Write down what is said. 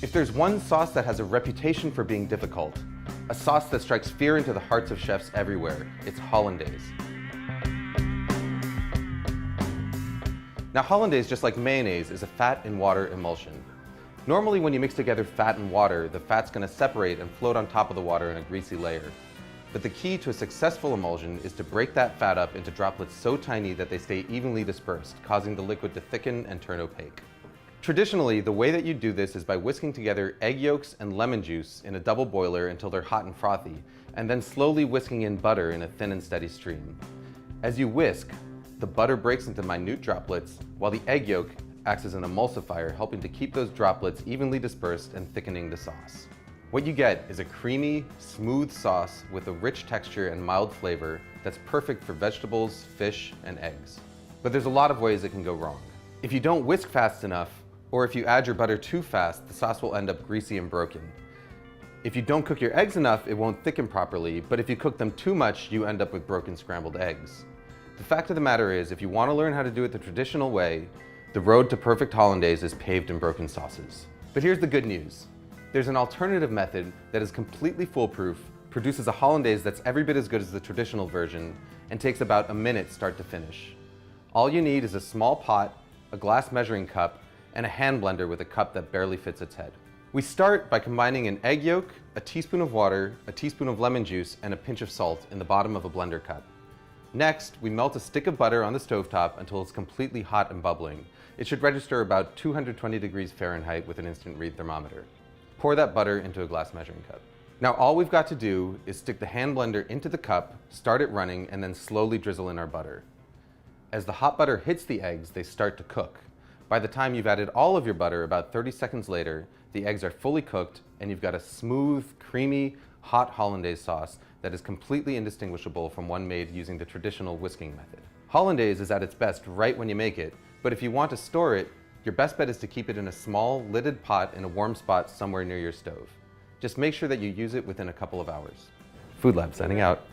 If there's one sauce that has a reputation for being difficult, a sauce that strikes fear into the hearts of chefs everywhere, it's Hollandaise. Now Hollandaise, just like mayonnaise, is a fat and water emulsion. Normally when you mix together fat and water, the fat's going to separate and float on top of the water in a greasy layer. But the key to a successful emulsion is to break that fat up into droplets so tiny that they stay evenly dispersed, causing the liquid to thicken and turn opaque. Traditionally, the way that you do this is by whisking together egg yolks and lemon juice in a double boiler until they're hot and frothy, and then slowly whisking in butter in a thin and steady stream. As you whisk, the butter breaks into minute droplets, while the egg yolk acts as an emulsifier, helping to keep those droplets evenly dispersed and thickening the sauce. What you get is a creamy, smooth sauce with a rich texture and mild flavor that's perfect for vegetables, fish, and eggs. But there's a lot of ways it can go wrong. If you don't whisk fast enough, or if you add your butter too fast, the sauce will end up greasy and broken. If you don't cook your eggs enough, it won't thicken properly, but if you cook them too much, you end up with broken scrambled eggs. The fact of the matter is, if you want to learn how to do it the traditional way, the road to perfect Hollandaise is paved in broken sauces. But here's the good news. There's an alternative method that is completely foolproof, produces a Hollandaise that's every bit as good as the traditional version, and takes about a minute start to finish. All you need is a small pot, a glass measuring cup, and a hand blender with a cup that barely fits its head. We start by combining an egg yolk, a teaspoon of water, a teaspoon of lemon juice, and a pinch of salt in the bottom of a blender cup. Next, we melt a stick of butter on the stovetop until it's completely hot and bubbling. It should register about 220 degrees Fahrenheit with an instant read thermometer. Pour that butter into a glass measuring cup. Now all we've got to do is stick the hand blender into the cup, start it running, and then slowly drizzle in our butter. As the hot butter hits the eggs, they start to cook. By the time you've added all of your butter, about 30 seconds later, the eggs are fully cooked and you've got a smooth, creamy, hot Hollandaise sauce that is completely indistinguishable from one made using the traditional whisking method. Hollandaise is at its best right when you make it, but if you want to store it, your best bet is to keep it in a small, lidded pot in a warm spot somewhere near your stove. Just make sure that you use it within a couple of hours. Food Lab signing out.